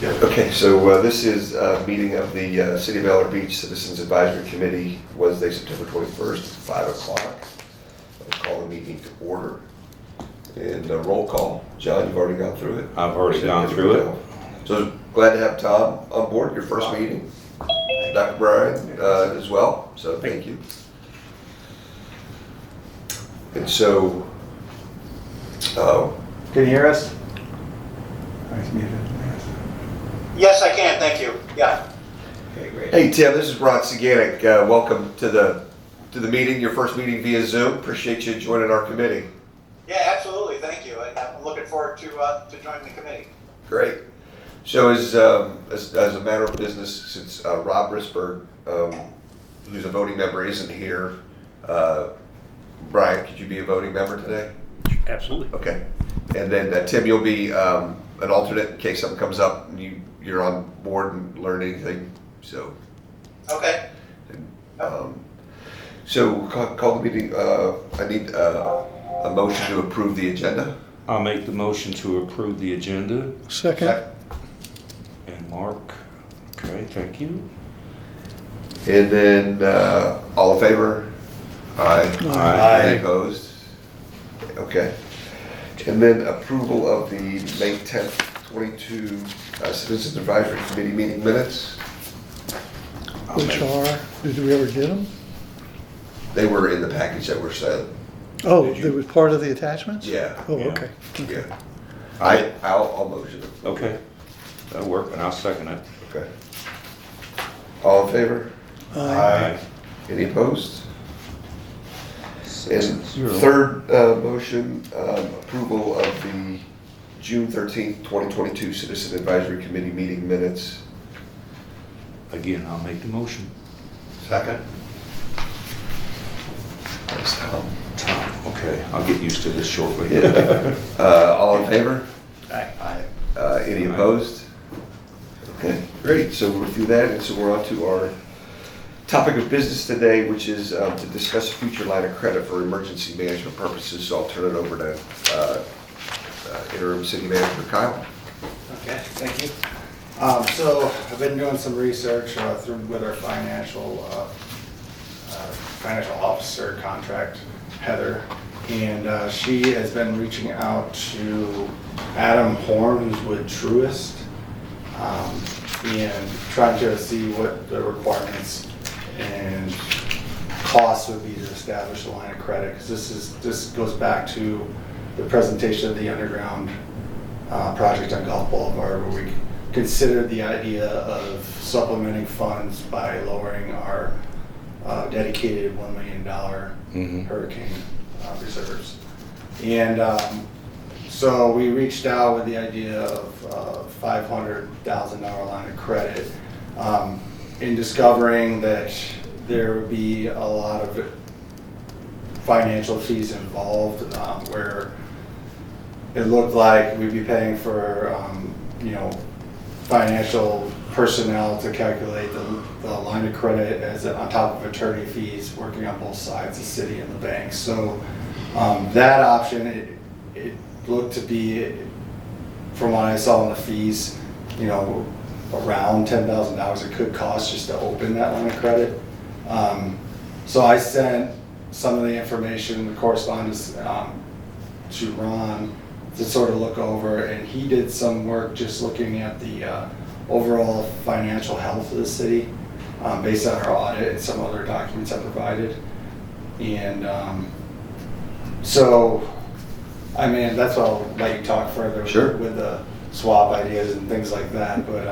Okay, so this is a meeting of the City of Mallard Beach Citizens Advisory Committee, Wednesday, September 21st, 5 o'clock. I'll call the meeting to order. And roll call. John, you've already gone through it. I've already gone through it. So glad to have Tom on board, your first meeting. Dr. Brian as well, so thank you. And so, Can you hear us? Yes, I can, thank you. Yeah. Okay, great. hey Tim, this is Ron Saganek. Welcome to the meeting, your first meeting via Zoom. Appreciate you joining our committee. Yeah, absolutely, thank you. I'm looking forward to joining the committee. Great. So as a matter of business, since Rob Risberg, who's a voting member, isn't here, Brian, could you be a voting member today? Absolutely. Okay. And then Tim, you'll be an alternate in case something comes up and you're on board and learn anything. So. Okay. So call the meeting. I need a motion to approve the agenda. I'll make the motion to approve the agenda. Second. And Mark. Okay, thank you. And then all in favor? Aye. Aye. Any opposed? Okay. And then approval of the May 10th, 22 Citizens Advisory Committee meeting minutes. Which are, did we ever get them? They were in the package that were sent. Oh, Did you- they were part of the attachments? Yeah. Oh, Yeah. okay. Yeah. I'll motion it. Okay, that'll work, and I'll second it. Okay. All in favor? Aye. Any opposed? And 6-0. third motion, approval of the June 13th, 2022 Citizen Advisory Committee meeting minutes. Again, I'll make the motion. Second. Thanks, Tom. Tom, okay, I'll get used to this shortly. All in favor? Aye. Any opposed? Okay, great. So we're through that, and so we're on to our topic of business today, which is to discuss a future line of credit for emergency management purposes. So I'll turn it over to interim city manager Kyle. Okay, thank you. So I've been doing some research with our financial officer contract, Heather, and she has been reaching out to Adam Horn, who's with Truist, and trying to see what the requirements and costs would be to establish a line of credit, because this goes back to the presentation of the underground project on Gulf Boulevard, where we considered the idea of supplementing funds by lowering our dedicated $1 million hurricane reserves. And so we reached out with the idea of $500,000 line of credit, in discovering that there would be a lot of financial fees involved, where it looked like we'd be paying for financial personnel to calculate the line of credit as on top of attorney fees, working on both sides, the city and the bank. So that option, it looked to be, from what I saw in the fees, around $10,000 it could cost just to open that line of credit. So I sent some of the information, the correspondence to Ron to sort of look over, and he did some work just looking at the overall financial health of the city based on our audit and some other documents I provided. And so, I mean, that's why I'll let you talk further Sure. with the swap ideas and things like that. But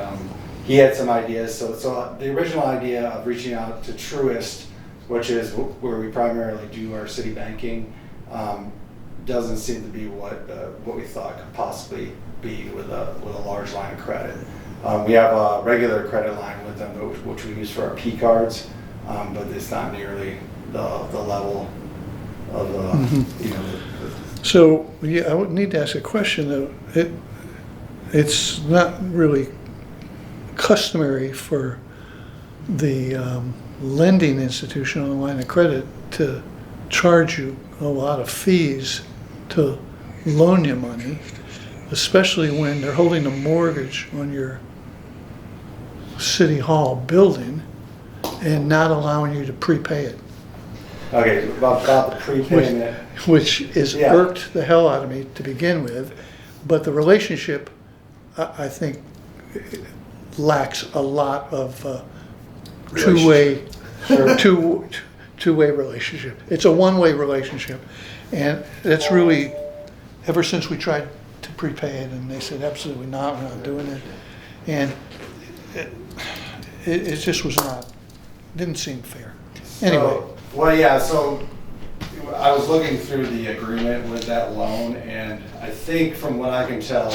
he had some ideas. So the original idea of reaching out to Truist, which is where we primarily do our city banking, doesn't seem to be what we thought could possibly be with a large line of credit. We have a regular credit line with them, which we use for our P cards, but it's not nearly the level of So, yeah, I would need to ask a question though. It's not really customary for the lending institution on the line of credit to charge you a lot of fees to loan you money, especially when they're holding a mortgage on your City Hall building and not allowing you to prepay it, Okay, about the prepayment. which is Yeah. irked the hell out of me to begin with. But the relationship, I think, lacks a lot of two-way, Sure. two-way relationship. It's a one-way relationship. And that's really, ever since we tried to prepay it, and they said, absolutely not, we're not doing it. And it just was not, didn't seem fair. Anyway, So, well, yeah, so I was looking through the agreement with that loan, and I think from what I can tell,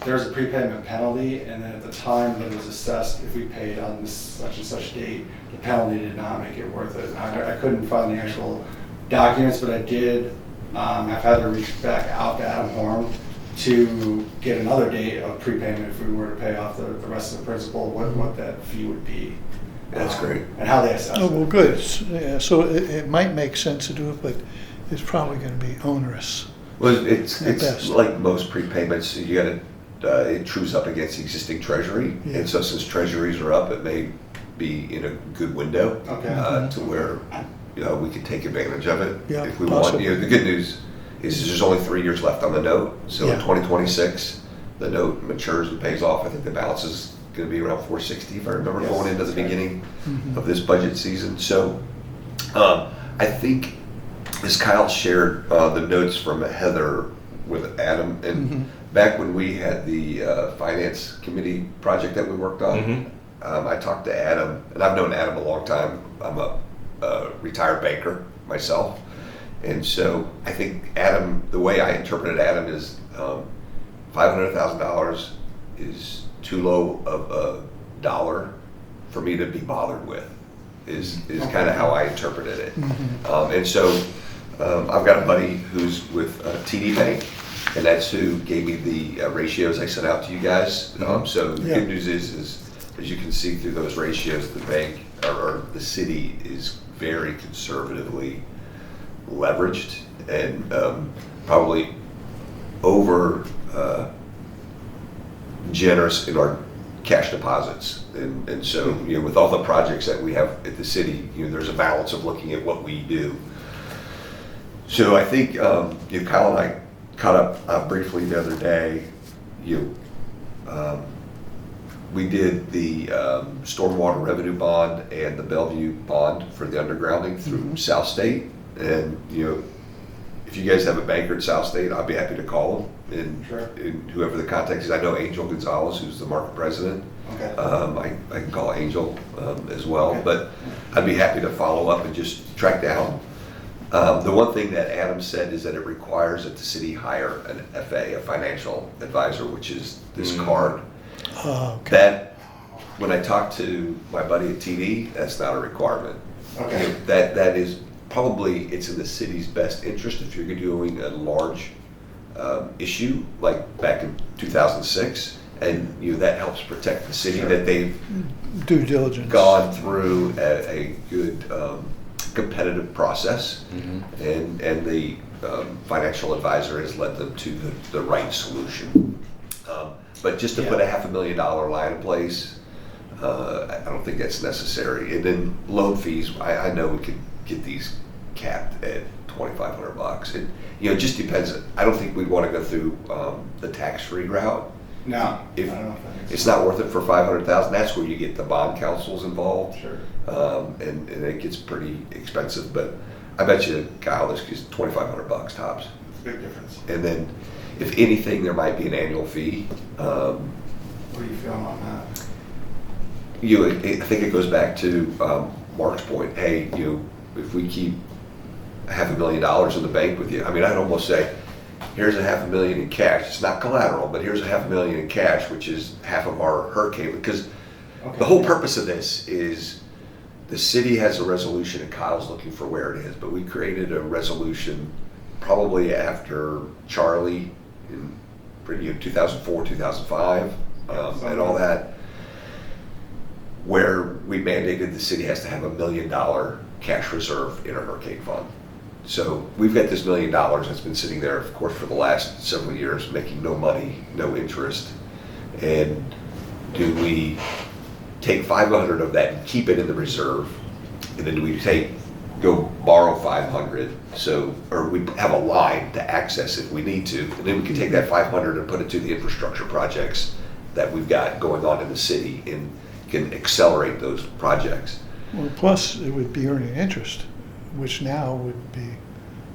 there's a prepayment penalty, and then at the time that it was assessed, if we paid on this such and such date, the penalty did not make it worth it. I couldn't find the actual documents, but I did, I've had to reach back out to Adam Horn to get another date of prepayment if we were to pay off the rest of the principal, what that fee would be. That's great. And how they assess oh, well, it. good. Yeah, so it might make sense to do it, but it's probably gonna be onerous. Well, it's At best. like most prepayments, you gotta, it trues up against existing treasury. Yeah. And so since treasuries are up, it may be in a good window. Okay. To where, we can take advantage of it. Yeah, if we want. possibly. The good news is there's only 3 years left on the note. So in Yeah. 2026, the note matures and pays off. I think the balance is gonna be around 460, if I remember, Yes, going into the that's right. beginning Mhm. of this budget season. So, I think, as Kyle shared the notes from Heather with Adam, and Mhm. back when we had the finance committee project that we worked on, I talked to Adam, and I've known Adam a long time. I'm a retired banker myself. And so I think Adam, the way I interpreted Adam is $500,000 is too low of a dollar for me to be bothered with, is kind of how I interpreted it. And so I've got a buddy who's with TD Bank, and that's who gave me the ratios I sent out to you guys. So the Yeah. good news is, as you can see through those ratios, the bank or the city is very conservatively leveraged and probably over generous in our cash deposits. And so, with all the projects that we have at the city, there's a balance of looking at what we do. So I think, Kyle and I caught up briefly the other day. We did the stormwater revenue bond and the Bellevue bond for the undergrounding through South State. And, if you guys have a banker at South State, I'll be happy to call them. Sure. And whoever the contact is, I know Angel Gonzalez, who's the market president. Okay. I can call Angel as well, Okay. but I'd be happy to follow up and just track down. The one thing that Adam said is that it requires that the city hire an FA, a financial advisor, which is this card. Okay. That, when I talked to my buddy at TD, that's not a requirement. Okay. That is probably, it's in the city's best interest if you're doing a large issue like back in 2006, and that helps protect the city, Sure. that they've Due diligence. gone through a good competitive process, and the financial advisor has led them to the right solution. But just to put a $500,000 line in place, I don't think that's necessary. And then loan fees, I know we could get these capped at $2,500. It just depends. I don't think we'd want to go through the tax-free route. No, I If don't know if that makes it's not worth it for $500,000, that's where you get the bond councils involved. Sure. And it gets pretty expensive, but I bet you, Kyle, this is $2,500 tops. It's a big difference. And then, if anything, there might be an annual fee. What are you feeling on that? I think it goes back to Mark's point. Hey, if we keep $500,000 in the bank with you, I mean, I'd almost say, here's a $500,000 in cash. It's not collateral, but here's a $500,000 in cash, which is half of our hurricane. Because Okay. the whole purpose of this is the city has a resolution, and Kyle's looking for where it is, but we created a resolution probably after Charlie in 2004, 2005, and all that, where we mandated the city has to have $1 million cash reserve in a hurricane fund. So we've got this $1 million that's been sitting there, of course, for the last several years, making no money, no interest. And do we take 500 of that and keep it in the reserve? And then do we go borrow 500? So, or we have a line to access if we need to. And then we can take that 500 and put it to the infrastructure projects that we've got going on in the city and can accelerate those projects. Well, plus it would be earning interest, which now would be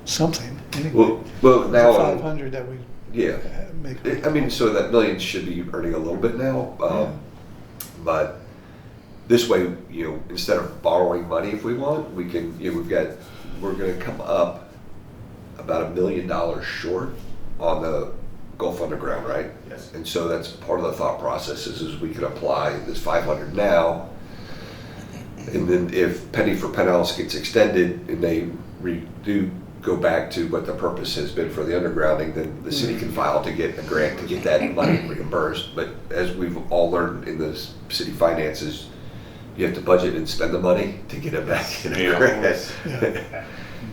something anyway. Well, now, 500 that we yeah. make. I mean, so that million should be earning a little bit now. Yeah. But this way, instead of borrowing money if we want, we can, we're gonna come up about $1 million short on the Gulf Underground, right? Yes. And so that's part of the thought process is we can apply this 500 now. And then if penny for penny else gets extended and they do go back to what the purpose has been for the undergrounding, then the city can file to get a grant to get that money reimbursed. But as we've all learned in the city finances, you have to budget and spend the money to get it back in a Yeah. grant. Yeah.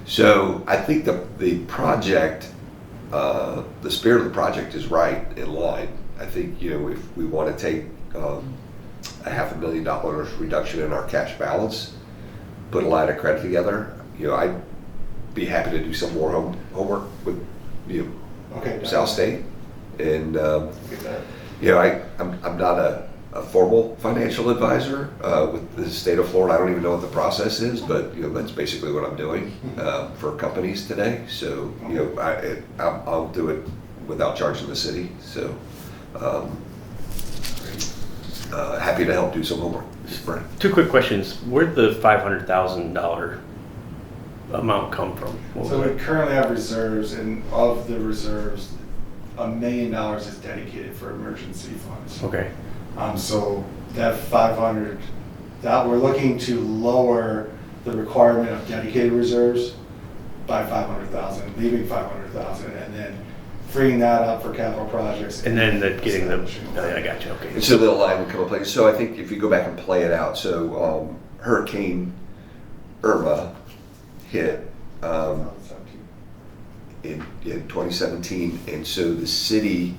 So I think the project, the spirit of the project is right in line. I think, if we want to take a $500,000 reduction in our cash balance, put a line of credit together, I'd be happy to do some more homework with Okay. South State. And Get that. I'm not a formal financial advisor with the state of Florida. I don't even know what the process is, but that's basically what I'm doing for companies today. So I'll do it without charging the city. So happy to help do some homework. Brent. Two quick questions. Where'd the $500,000 amount come from? What was So it? we currently have reserves, and of the reserves, $1 million is dedicated for emergency funds. Okay. So that 500, that we're looking to lower the requirement of dedicated reserves by 500,000, leaving 500,000, and then freeing that up for capital projects. And then getting the, establishing- I got you, okay. And so the line would come into place. So I think if you go back and play it out, so Hurricane Irma hit in 2017, and so the city,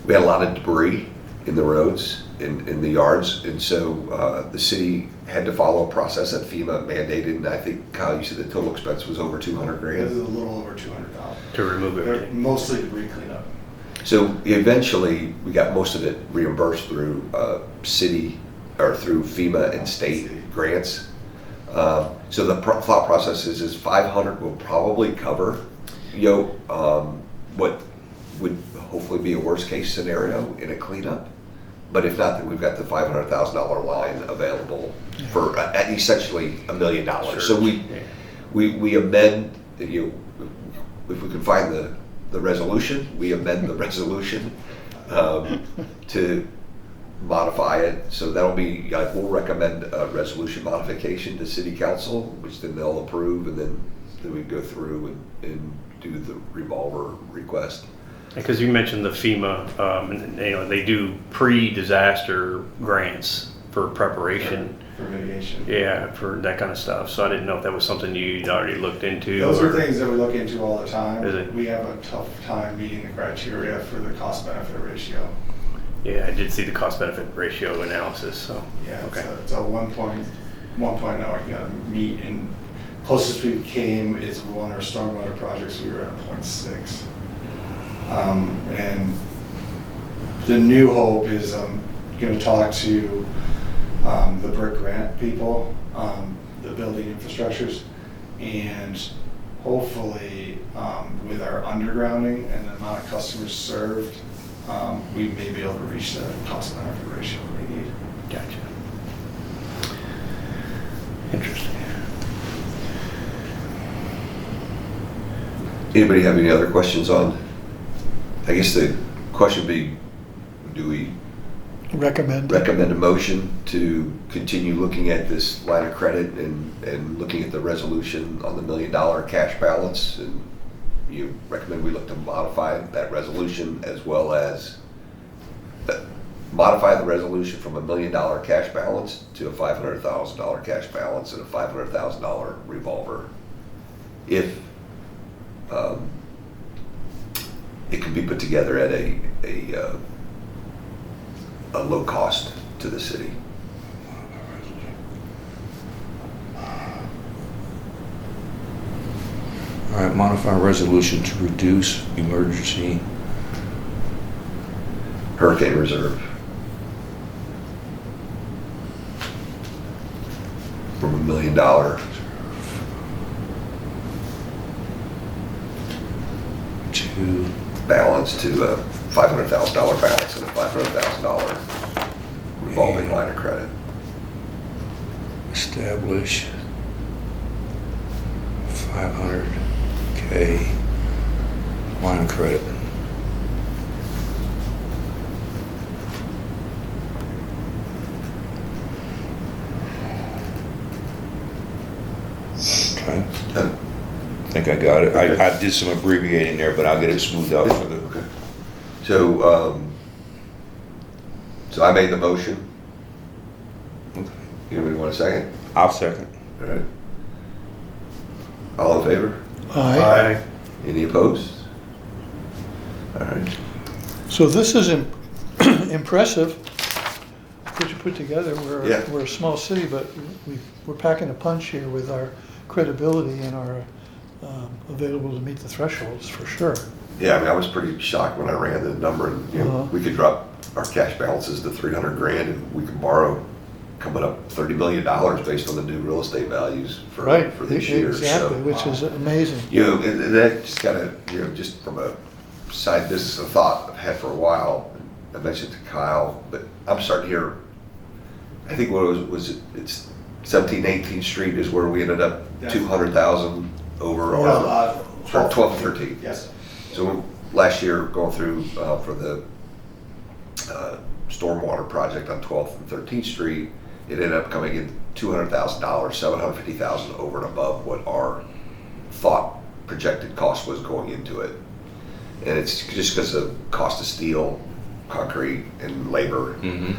we had a lot of debris in the roads, in the yards, and so the city had to follow a process that FEMA mandated, and I think, Kyle, you said the total expense was over 200 This is grand. a little over 200,000. To remove They're everything. mostly debris cleanup. So eventually, we got most of it reimbursed through city, or through FEMA and state grants. So the thought process is 500 will probably cover, what would hopefully be a worst case scenario in a cleanup. But if not, then we've got the $500,000 line available for essentially $1 million. So we amend, if we can find the resolution, we amend the resolution to modify it. So that'll be, we'll recommend a resolution modification to city council, which then they'll approve, and then we go through and do the revolver request. Because you mentioned the FEMA, and they do pre-disaster grants for preparation. For mitigation. Yeah, for that kind of stuff. So I didn't know if that was something you'd already looked into. Those are or- things that we look into all the time. Is it? We have a tough time meeting the criteria for the cost-benefit ratio. Yeah, I did see the cost-benefit ratio analysis, so. Yeah, Okay. it's a 1.0 you gotta meet, and closest we came is one of our stormwater projects, we were at 0.6. And the new hope is gonna talk to the BRIC grant people, the building infrastructures, and hopefully with our undergrounding and the amount of customers served, we may be able to reach the cost benefit ratio we need. Gotcha. Interesting. Anybody have any other questions on? I guess the question would be, do we Recommend. recommend a motion to continue looking at this line of credit and looking at the resolution on the $1 million cash balance? And you recommend we look to modify that resolution as well as modify the resolution from $1 million cash balance to a $500,000 cash balance and a $500,000 revolver, if it can be put together at a low cost to the city. All right, modify resolution to reduce emergency. Hurricane reserve. From $1 million To balance to a $500,000 balance and a $500,000 revolving line of credit. establish 500K line of credit. Okay, I think I got it. I did some abbreviating there, but I'll get it smoothed out for the. Okay. So I made the motion. Okay. Anybody want a second? I'll second. All right. All in favor? Aye. Any opposed? All right. So this is impressive, what you put together. Yeah. We're a small city, but we're packing a punch here with our credibility and our available to meet the thresholds, for sure. Yeah, I mean, I was pretty shocked when I ran the number, and we could drop our cash balances to 300 grand, and we could borrow coming up $30 million based on the new real estate values for this year. Exactly, So, which is amazing. and that just kind of, just from a side business, a thought I've had for a while. I mentioned to Kyle, but I'm starting to hear, I think what it's 17th, 18th Street is where we ended up Yes. 200,000 over No, our, 12th and 13th. Yes. So last year, going through for the stormwater project on 12th and 13th Street, it ended up coming in $200,000, $750,000 over and above what our thought projected cost was going into it. And it's just because of cost of steel, concrete, and labor. Mm-hmm.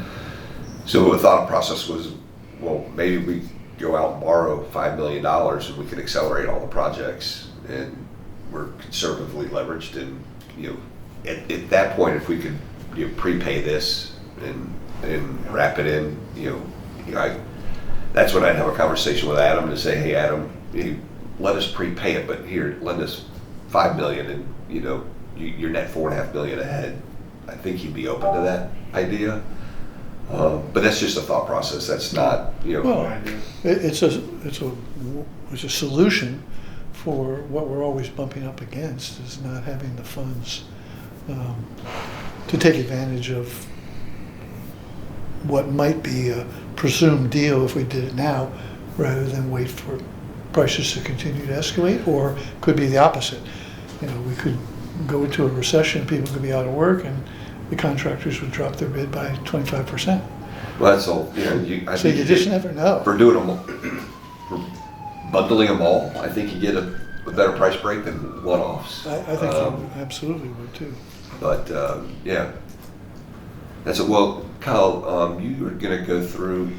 So the thought process was, well, maybe we go out and borrow $5 million and we could accelerate all the projects. And we're conservatively leveraged, and at that point, if we could prepay this and wrap it in, that's when I'd have a conversation with Adam to say, hey, Adam, let us prepay it, but here, lend us $5 million, and you're net $4.5 million ahead. I think he'd be open to that idea. But that's just a thought process. That's not, Well, it's a solution for what we're always bumping up against, is not having the funds to take advantage of what might be a presumed deal if we did it now, rather than wait for prices to continue to escalate, or could be the opposite. We could go into a recession, people could be out of work, and the contractors would drop their bid by 25%. well, that's all, I So think you just never know. for doing them, for bundling them all, I think you get a better price break than one-offs. I think you absolutely would too. But, yeah. That's it. Well, Kyle, you were gonna go through,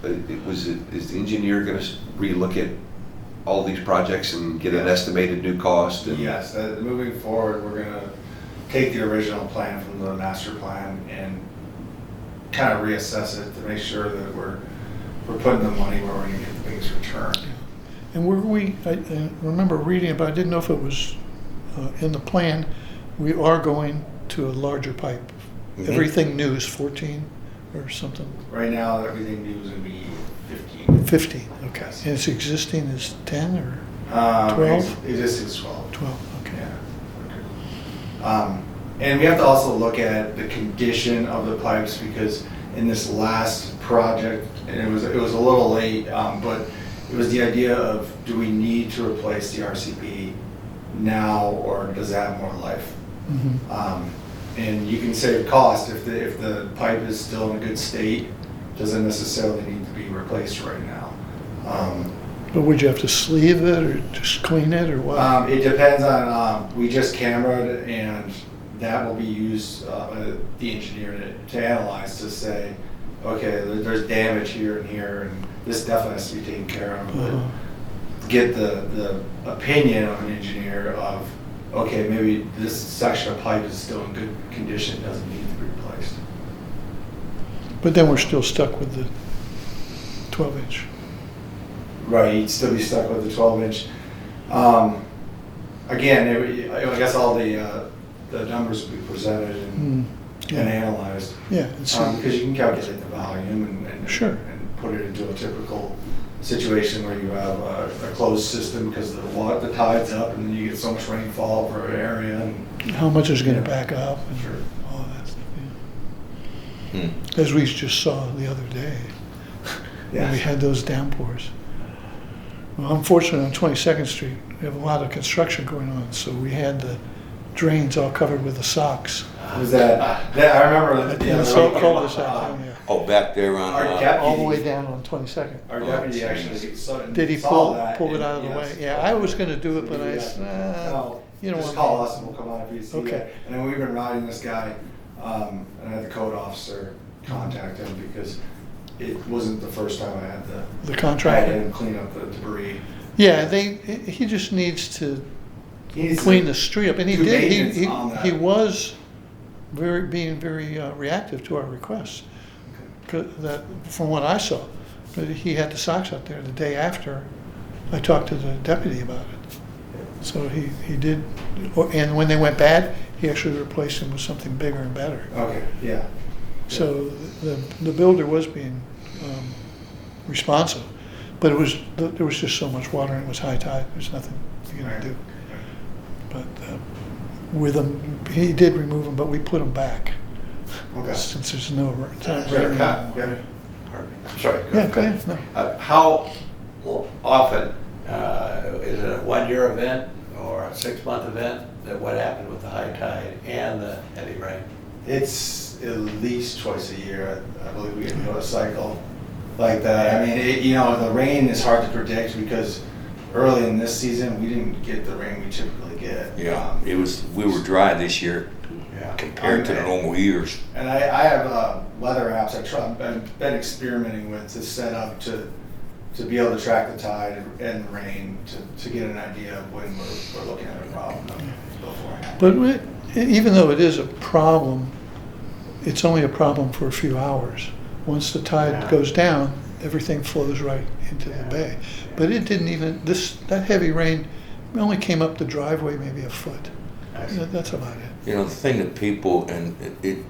is the engineer gonna relook at all these projects and get an estimated new cost? And Yes, moving forward, we're gonna take the original plan from the master plan and kind of reassess it to make sure that we're putting the money where we're gonna get the biggest return. And I remember reading about, I didn't know if it was in the plan, we are going to a larger pipe. Mhm. Everything new is 14 or something, Right now, everything new is gonna be 15. 15, okay. Yes. And it's existing is 10 or 12? It is 12. 12, okay. Yeah. And we have to also look at the condition of the pipes, because in this last project, and it was a little late, but it was the idea of, do we need to replace the RCP now, or does that have more life? Mhm. And you can save cost if the pipe is still in a good state, doesn't necessarily need to be replaced right now. But would you have to sleeve it or just clean it or what? It depends on, we just cameraed, and that will be used by the engineer to analyze, to say, okay, there's damage here and here, and this definitely has to be taken care of. But Uh-huh. get the opinion of an engineer of, okay, maybe this section of pipe is still in good condition, doesn't need to be replaced. But then we're still stuck with the 12-inch. Right, you'd still be stuck with the 12-inch. again, I guess all the numbers will be presented and Yeah. analyzed. Yeah, and so, Because you can calculate the volume and Sure. and put it into a typical situation where you have a closed system because the tide's up and then you get so much rainfall per area and how much is gonna Yeah. back up and Sure. all that stuff, yeah. Hmm. As we just saw the other day, when we Yes. had those downpours. Well, unfortunately, on 22nd Street, we have a lot of construction going on, so we had the drains all covered with the socks. Was that I remember At the the other so week, cul-de-sac down there, Oh, back there on, Our cap- all the way down on 22nd. our deputy actually Did he saw that pull it and- out of the way? yes. Yeah, I was gonna do it, but I Yeah. said, No, you don't just want call me. us and we'll come out if you see Okay. that. And then we've been riding this guy, and I had the code officer contact him because it wasn't the first time I had The I had contractor. him clean up the debris. Yeah, he just needs to He needs to clean the street up, and he do did, maintenance on that. he was being very reactive to our requests. 'Cause that, from what I saw, but he had the socks out there the day after I talked to the deputy about it. So he did, and when they went bad, he actually replaced them with something bigger and better. Okay, yeah. So the builder was being responsive, but there was just so much water and it was high tide, there's nothing you can do. But with them, he did remove them, but we put them back, Okay. since there's no it's not Sure, raining cut, anymore. got it. Sorry. Yeah, go ahead, no. How often, is it a 1-year event or a 6-month event, that what happened with the high tide and the heavy rain? It's at least twice a year. I believe we get into a cycle like that. I mean, the rain is hard to predict because early in this season, we didn't get the rain we typically get. yeah, we were dry this year Yeah. compared to the normal years. And I have weather apps I've been experimenting with to set up to be able to track the tide and the rain to get an idea of when we're looking at a problem beforehand. But even though it is a problem, it's only a problem for a few hours. Once the tide Yeah. goes down, everything flows right into the bay. But it didn't even, that heavy rain only came up the driveway maybe a foot. That's about it. You know, the thing that people, and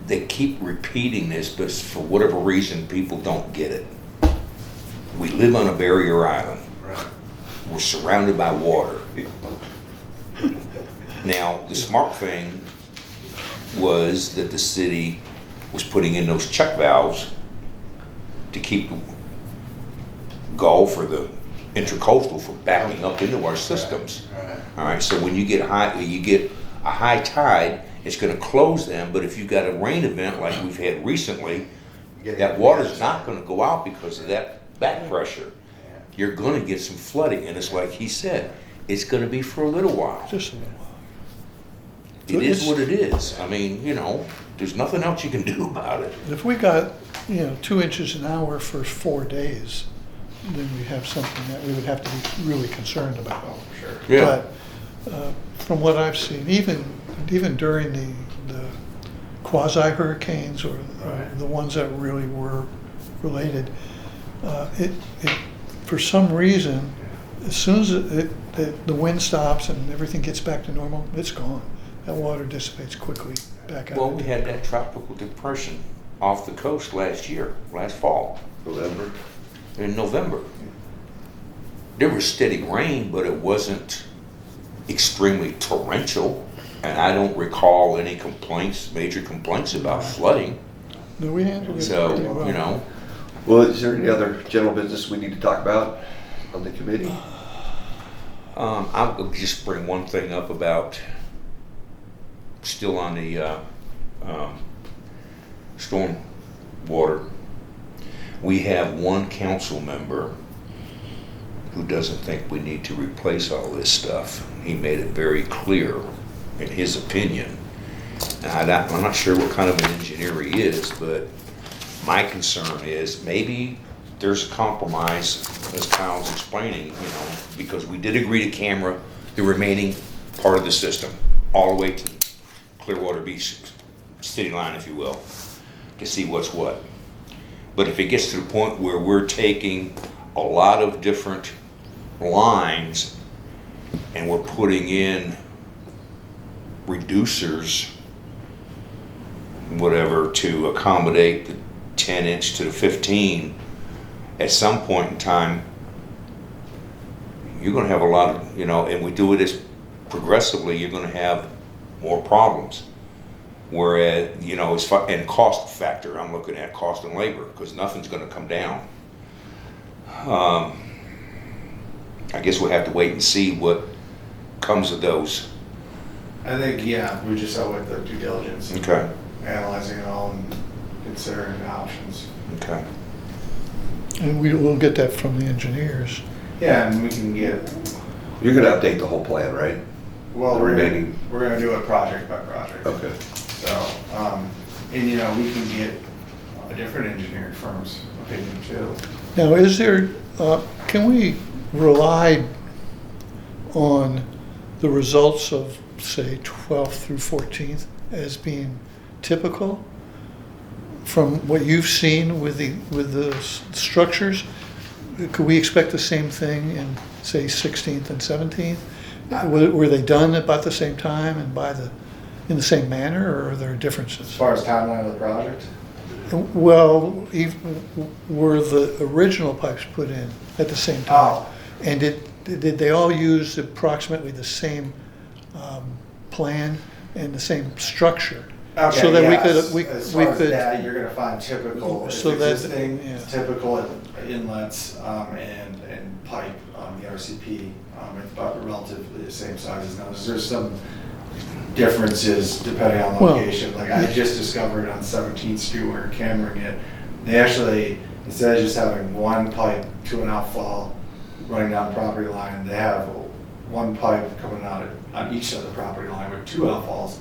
they keep repeating this, but for whatever reason, people don't get it. We live on a barrier island. We're surrounded by water. Now, the smart thing was that the city was putting in those check valves to keep the Gulf or the intercoastal from backing up into our systems. All right, so when you get a high tide, it's going to close them. But if you've got a rain event like we've had recently, that water's not going to go out because of that back pressure. You're going to get some flooding, and it's like he said, it's going to be for a little while. Just a little while. It is what it is. I mean, there's nothing else you can do about it. If we got, 2 inches an hour for 4 days, then we have something that we would have to be really concerned about. Sure. Yeah. But from what I've seen, even during the quasi hurricanes or the ones that really were related, it for some reason, as soon as the wind stops and everything gets back to normal, it's gone. That water dissipates quickly back out. Well, we had that tropical depression off the coast last fall, November. in November. There was steady rain, but it wasn't extremely torrential. And I don't recall any major complaints about flooding. No, we handled it So, pretty well. Well, is there any other general business we need to talk about on the committee? I'll just bring one thing up about, still on the storm water. We have one council member who doesn't think we need to replace all this stuff. He made it very clear in his opinion. And I'm not sure what kind of an engineer he is, but my concern is maybe there's a compromise, as Kyle's explaining, because we did agree to camera the remaining part of the system, all the way to Clearwater Beach city line, if you will, to see what's what. But if it gets to the point where we're taking a lot of different lines and we're putting in reducers, whatever, to accommodate the 10-inch to the 15, at some point in time, you're gonna have a lot of, and we do it as progressively, you're gonna have more problems. Whereas, as far, and cost factor, I'm looking at cost and labor, because nothing's gonna come down. I guess we'll have to wait and see what comes of those. I think, yeah, we just owe it the due diligence, Okay, analyzing it all and considering the options. okay. And we'll get that from the engineers. Yeah, and we can get, You're gonna update the whole plan, right? well, The remaining- we're gonna do it project by project. Okay. So, and we can get different engineering firms' opinion too. Now, is there, can we rely on the results of, say, 12th through 14th as being typical from what you've seen with the structures? Could we expect the same thing in, say, 16th and 17th? Were they done about the same time and in the same manner, or are there As differences? far as timeline of the project, Well, were the original pipes put in at the same time? Oh. And did they all use approximately the same plan and the same structure? okay, So that yes. we As we far as could, that, you're gonna find typical So that- existing, yeah. typical inlets, and pipe, the RCP, it's about relatively the same sizes now. There's some differences depending on Well, location. Like I just discovered on 17th Street where we're cammering it, they actually, instead of just having one pipe to an outfall running down the property line, they have one pipe coming out on each side of the property line with two outfalls.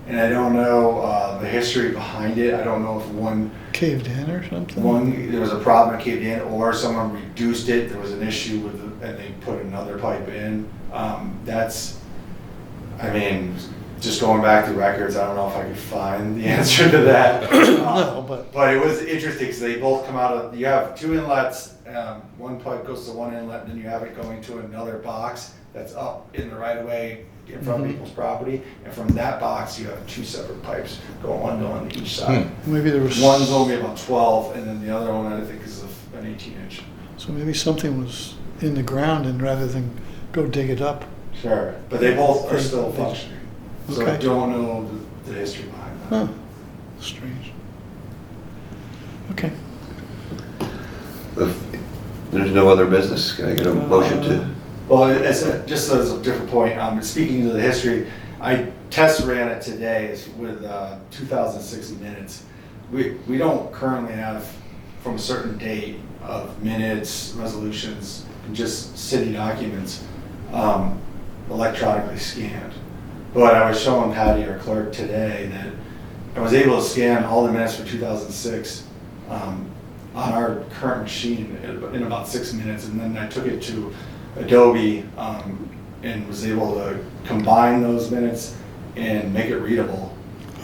And I don't know the history behind it. I don't know if caved in or something? there was a problem that caved in, or someone reduced it. There was an issue with it, and they put another pipe in. Just going back to records, I don't know if I could find the answer to that. No, but- it was interesting because they both come out of. You have two inlets. One pipe goes to one inlet, and then you have it going to another box that's up in the right of way in front of Mhm. people's property. And from that box, you have two separate pipes going to each side. Maybe there was. One's only about 12, and then the other one I think is an 18-inch. So maybe something was in the ground, and rather than go dig it up. Sure, but they both are They- still they- functioning. So I Okay. don't know the history behind that. Huh, strange. Okay. If there's no other business, can I get a motion to? Well, just as a different point, speaking to the history, I test ran it today with 2060 minutes. We don't currently have, from a certain date, of minutes, resolutions, and just city documents electronically scanned. But I was showing Patty, our clerk, today that I was able to scan all the minutes for 2006 on our current machine in about 6 minutes, and then I took it to Adobe and was able to combine those minutes and make it readable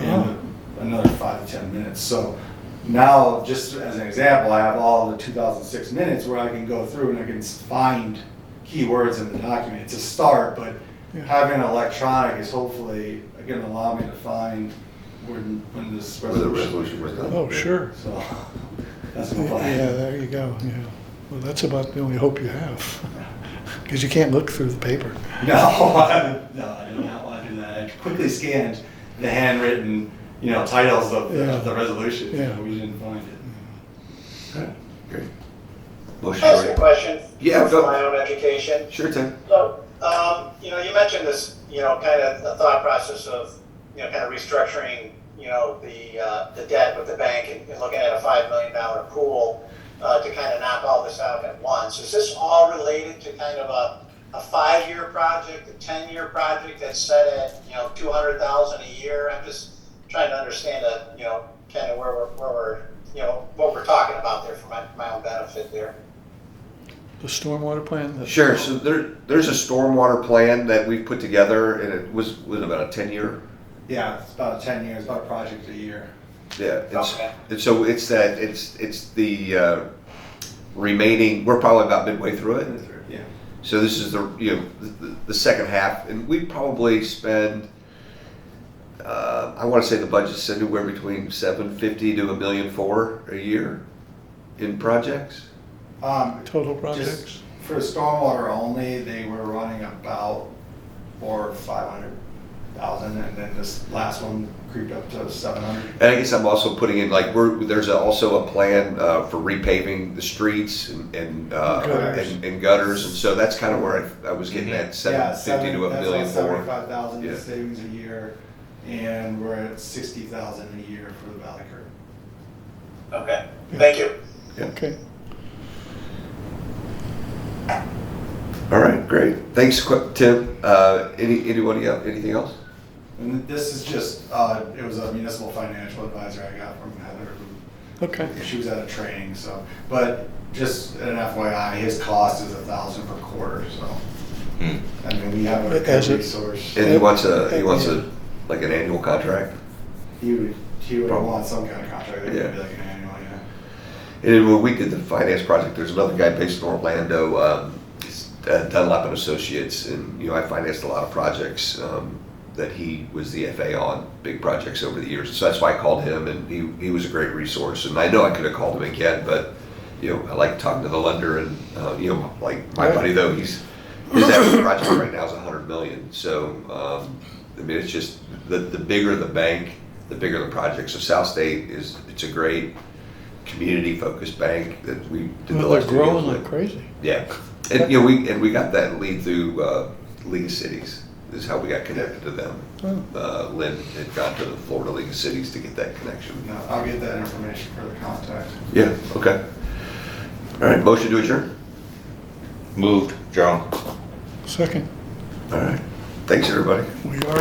in another 5 to 10 minutes. So now, just as an example, I have all the 2006 minutes where I can go through and I can find keywords in the document. It's a start, but Yeah. having electronic is hopefully going to allow me to find when this Where the resolution. resolution was done? Oh, sure. So that's my Yeah, plan. there you go, yeah. Well, that's about the only hope you have, because you can't look through the paper. No, I did not want to do that. I quickly scanned the handwritten, titles of Yeah. the resolution. Yeah. We didn't find it. Okay, great. Motion. Can I ask you a question? Yeah, For go. my own education. Sure, Tim. So, you mentioned this, kind of the thought process of, kind of restructuring, the debt with the bank and looking at a $5 million pool to kind of knock all this out at once. Is this all related to kind of a 5-year project, a 10-year project that's set at, $200,000 a year? I'm just trying to understand, kind of where we're, what we're talking about there for my own benefit there. The stormwater plan? Sure, so there's a stormwater plan that we put together, and it was about a 10-year. Yeah, it's about 10 years, about a project a year. Yeah, Okay. and so it's the remaining, we're probably about midway through it. I want to say the budget's anywhere between 750 to $1,400,000 a year in projects. Total Just projects? for the stormwater only, they were running about 400,000 or 500,000, and then this last one creeped up to 700. And I guess I'm also putting in, like, there's also a plan for repaving the streets and Gutters. and gutters, and so that's kind of where I was getting at, 750 to That's $1,400,000. 75,000 Yeah. in savings a year, and we're at 60,000 a year for the Valley Curve. Okay, thank you. Okay. All right, great. Thanks, Tim. Anybody else? Anything else? And this is just, it was a municipal financial advisor I got from Heather, Okay. she was at a training, so, but just an FYI, his cost is 1,000 per quarter, so. Hmm. I mean, we have a good As it- resource. And he wants like an annual contract. He would Probably. want some kind of contract, it Yeah. would be like an annual, yeah. And then when we did the finance project, there's another guy based in Orlando, Dunlap and Associates, and I financed a lot of projects that he was the FA on, big projects over the years. So that's why I called him, and he was a great resource. And I know I could have called him again, but I like talking to the lender, and like my Right. buddy though, his average project right now is $100 million. So I mean, it's just the bigger the bank, the bigger the project. So South State it's a great community-focused bank that we did the Well, they're last 2 years growing with. like crazy. Yeah, and we got that lead through League of Cities. This is how we got connected to them. Lynn had gone to the Florida League of Cities to get that connection. No, I'll get that information for the contact. Yeah. Okay. All right. Motion to adjourn. Moved, John. Second, All right. Thanks, everybody. we are.